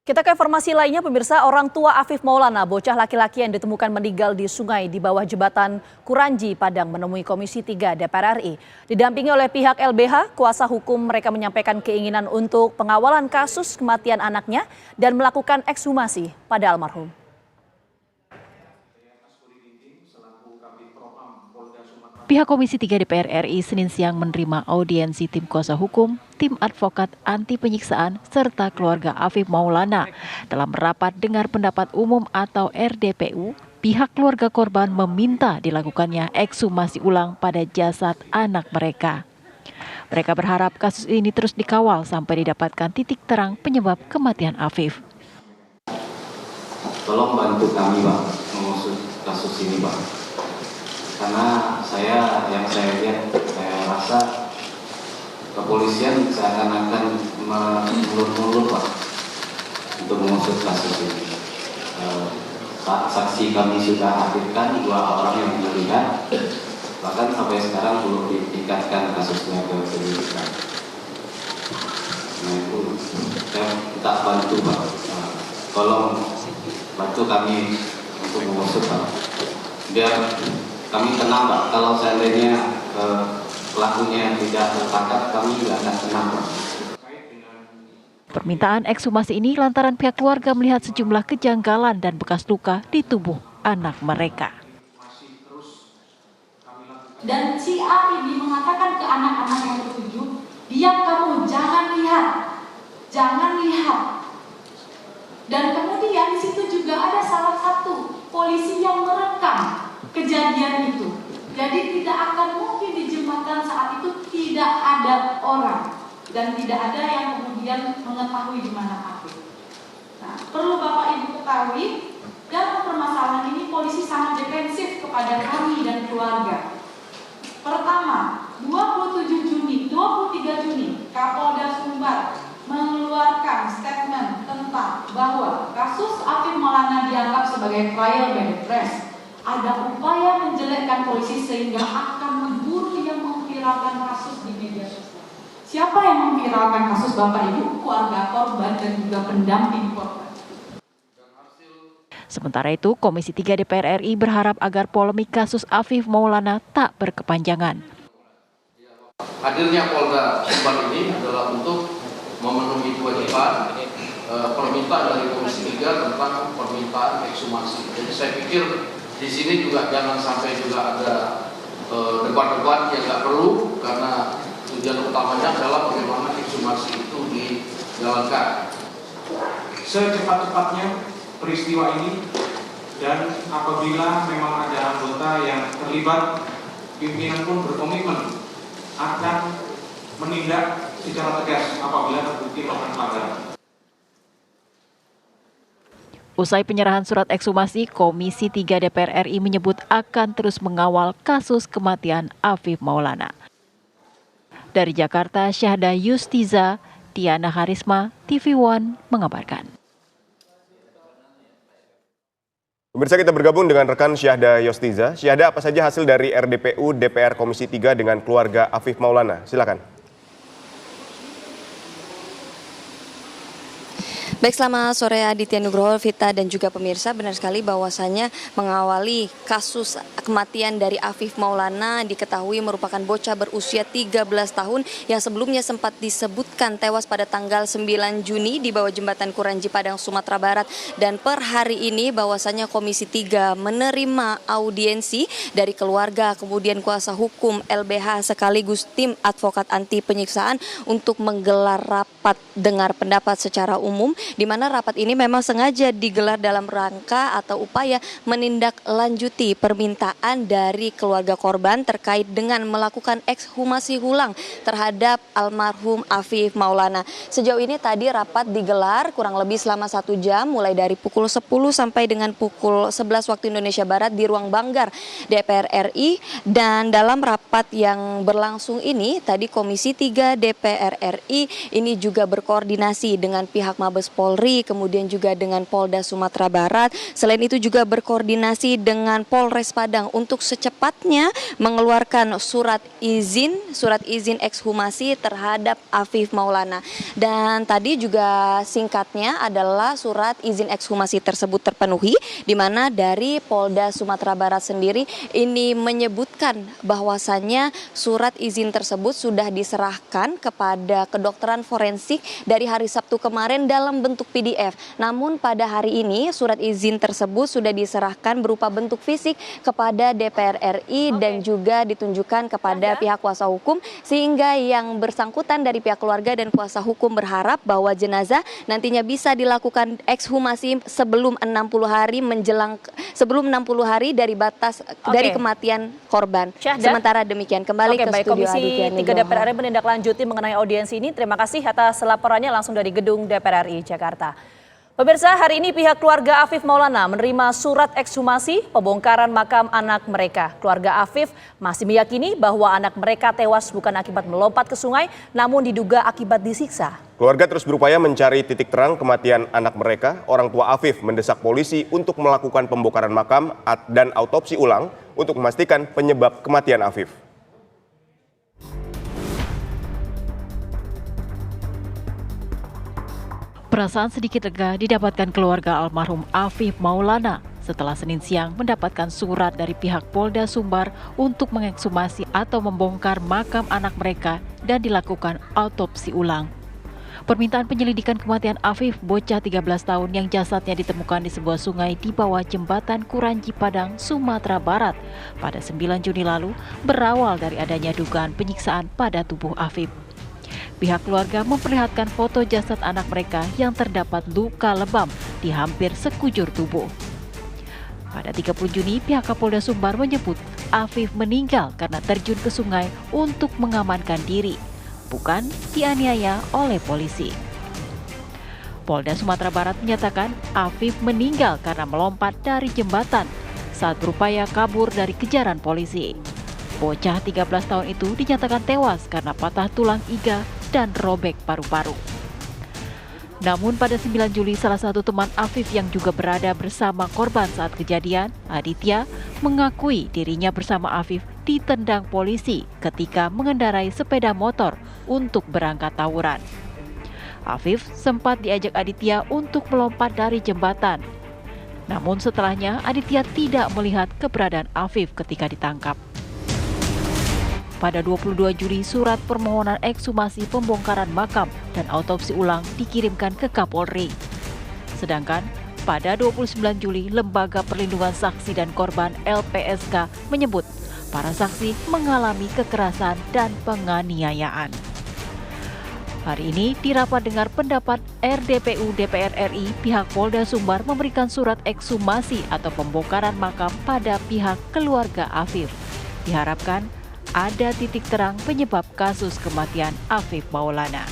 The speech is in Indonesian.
Kita ke informasi lainnya, pemirsa. Orang tua Afif Maulana, bocah laki-laki yang ditemukan meninggal di sungai di bawah jembatan Kuranji, Padang, menemui Komisi 3 DPR RI. Didampingi oleh pihak LBH, kuasa hukum mereka menyampaikan keinginan untuk pengawalan kasus kematian anaknya dan melakukan ekshumasi pada almarhum. Pihak Komisi 3 DPR RI Senin siang menerima audiensi tim kuasa hukum, tim advokat anti penyiksaan, serta keluarga Afif Maulana. Dalam rapat dengar pendapat umum atau RDPU, pihak keluarga korban meminta dilakukannya ekshumasi ulang pada jasad anak mereka. Mereka berharap kasus ini terus dikawal sampai didapatkan titik terang penyebab kematian Afif. Tolong bantu kami, Pak, mengusut kasus ini, Pak. Karena saya lihat, saya rasa kepolisian seakan-akan mulur-mulur, Pak, untuk mengusut kasus ini. Saksi kami sudah hadirkan 2 orang yang melihat, bahkan sampai sekarang belum ditingkatkan kasusnya ke penyidikan. Nah itu saya minta bantu, Pak. Tolong bantu kami untuk mengusut, Pak. Biar kami tenang, Pak. Kalau seandainya pelakunya tidak tertangkap, kami tidak akan tenang, Pak. Permintaan ekshumasi ini lantaran pihak keluarga melihat sejumlah kejanggalan dan bekas luka di tubuh anak mereka. Dan si A ini mengatakan ke anak-anak yang ketujuh, diam kamu, jangan lihat. Dan kemudian di situ juga ada salah satu polisi yang merekam kejadian itu. Jadi tidak akan mungkin di jembatan saat itu tidak ada orang dan tidak ada yang kemudian mengetahui di mana Afif. Nah, perlu Bapak Ibu ketahui, dalam permasalahan ini polisi sangat defensif kepada kami dan keluarga. Pertama, 23 Juni, Kapolda Sumbar mengeluarkan statement tentang bahwa kasus Afif Maulana dianggap sebagai trial by the press. Ada upaya menjelekkan polisi sehingga akan memburu yang memviralkan kasus di media sosial. Siapa yang memviralkan kasus, Bapak Ibu? Keluarga korban dan juga pendamping korban. Sementara itu, Komisi 3 DPR RI berharap agar polemik kasus Afif Maulana tak berkepanjangan. Hadirnya Polda Sumbar ini adalah untuk memenuhi kewajiban permintaan dari Komisi 3 tentang permintaan ekshumasi. Jadi saya pikir di sini juga jangan sampai juga ada debat-debat yang nggak perlu, karena tujuan utamanya adalah bagaimana ekshumasi itu dijalankan. Secepat-cepatnya peristiwa ini, dan apabila memang ada anggota yang terlibat, pimpinan pun berkomitmen akan menindak secara tegas apabila terbukti melakukan pelanggaran. Usai penyerahan surat ekshumasi, Komisi 3 DPR RI menyebut akan terus mengawal kasus kematian Afif Maulana. Dari Jakarta, Syahda Yustiza, Tiana Harisma, TV One mengabarkan. Pemirsa, kita bergabung dengan rekan Syahda Yustiza. Syahda, apa saja hasil dari RDPU DPR Komisi 3 dengan keluarga Afif Maulana? Silakan. Baik, selamat sore Aditya Nugroho, Vita dan juga pemirsa. Benar sekali bahwasannya mengawali kasus kematian dari Afif Maulana diketahui merupakan bocah berusia 13 tahun yang sebelumnya sempat disebutkan tewas pada tanggal 9 Juni di bawah jembatan Kuranji, Padang, Sumatera Barat. Dan per hari ini bahwasannya Komisi 3 menerima audiensi dari keluarga, kemudian kuasa hukum LBH sekaligus tim advokat anti penyiksaan untuk menggelar rapat dengar pendapat secara umum, di mana rapat ini memang sengaja digelar dalam rangka atau upaya menindaklanjuti permintaan dari keluarga korban terkait dengan melakukan ekshumasi ulang terhadap almarhum Afif Maulana. Sejauh ini tadi rapat digelar kurang lebih selama 1 jam, mulai dari pukul 10 sampai dengan pukul 11 waktu Indonesia Barat di Ruang Banggar DPR RI. Dan dalam rapat yang berlangsung ini, tadi Komisi 3 DPR RI ini juga berkoordinasi dengan pihak Mabes Kapolri, kemudian juga dengan Polda Sumatera Barat. Selain itu juga berkoordinasi dengan Polres Padang untuk secepatnya mengeluarkan surat izin ekshumasi terhadap Afif Maulana. Dan tadi juga singkatnya adalah surat izin ekshumasi tersebut terpenuhi, di mana dari Polda Sumatera Barat sendiri ini menyebutkan bahwasannya surat izin tersebut sudah diserahkan kepada kedokteran forensik dari hari Sabtu kemarin dalam bentuk PDF. Namun pada hari ini surat izin tersebut sudah diserahkan berupa bentuk fisik kepada DPR RI dan juga ditunjukkan kepada pihak kuasa hukum, sehingga yang bersangkutan dari pihak keluarga dan kuasa hukum berharap bahwa jenazah nantinya bisa dilakukan ekshumasi sebelum 60 hari dari batas dari kematian korban. Sementara demikian kembali ke studio Komisi 3 DPR RI menindaklanjuti mengenai audiensi ini. Terima kasih atas laporannya langsung dari gedung DPR RI Jakarta. Pemirsa, hari ini pihak keluarga Afif Maulana menerima surat ekshumasi pembongkaran makam anak mereka. Keluarga Afif masih meyakini bahwa anak mereka tewas bukan akibat melompat ke sungai, namun diduga akibat disiksa. Keluarga terus berupaya mencari titik terang kematian anak mereka. Orang tua Afif mendesak polisi untuk melakukan pembongkaran makam dan autopsi ulang untuk memastikan penyebab kematian Afif. Perasaan sedikit lega didapatkan keluarga almarhum Afif Maulana setelah Senin siang mendapatkan surat dari pihak Polda Sumbar untuk mengekshumasi atau membongkar makam anak mereka dan dilakukan autopsi ulang. Permintaan penyelidikan kematian Afif, bocah 13 tahun yang jasadnya ditemukan di sebuah sungai di bawah jembatan Kuranji Padang, Sumatera Barat pada 9 Juni lalu berawal dari adanya dugaan penyiksaan pada tubuh Afif. Pihak keluarga memperlihatkan foto jasad anak mereka yang terdapat luka lebam di hampir sekujur tubuh. Pada 30 Juni, pihak Kapolda Sumbar menyebut Afif meninggal karena terjun ke sungai untuk mengamankan diri, bukan dianiaya oleh polisi. Polda Sumatera Barat menyatakan Afif meninggal karena melompat dari jembatan saat berupaya kabur dari kejaran polisi. Bocah 13 tahun itu dinyatakan tewas karena patah tulang iga dan robek paru-paru. Namun pada 9 Juli, salah satu teman Afif yang juga berada bersama korban saat kejadian, Aditya, mengakui dirinya bersama Afif ditendang polisi ketika mengendarai sepeda motor untuk berangkat tawuran. Afif sempat diajak Aditya untuk melompat dari jembatan. Namun setelahnya Aditya tidak melihat keberadaan Afif ketika ditangkap. Pada 22 Juli, surat permohonan ekshumasi pembongkaran makam dan autopsi ulang dikirimkan ke Kapolri. Sedangkan pada 29 Juli, Lembaga Perlindungan Saksi dan Korban LPSK menyebut para saksi mengalami kekerasan dan penganiayaan. Hari ini di rapat dengar pendapat RDPU DPR RI, pihak Polda Sumbar memberikan surat ekshumasi atau pembongkaran makam pada pihak keluarga Afif. Diharapkan ada titik terang penyebab kasus kematian Afif Maulana.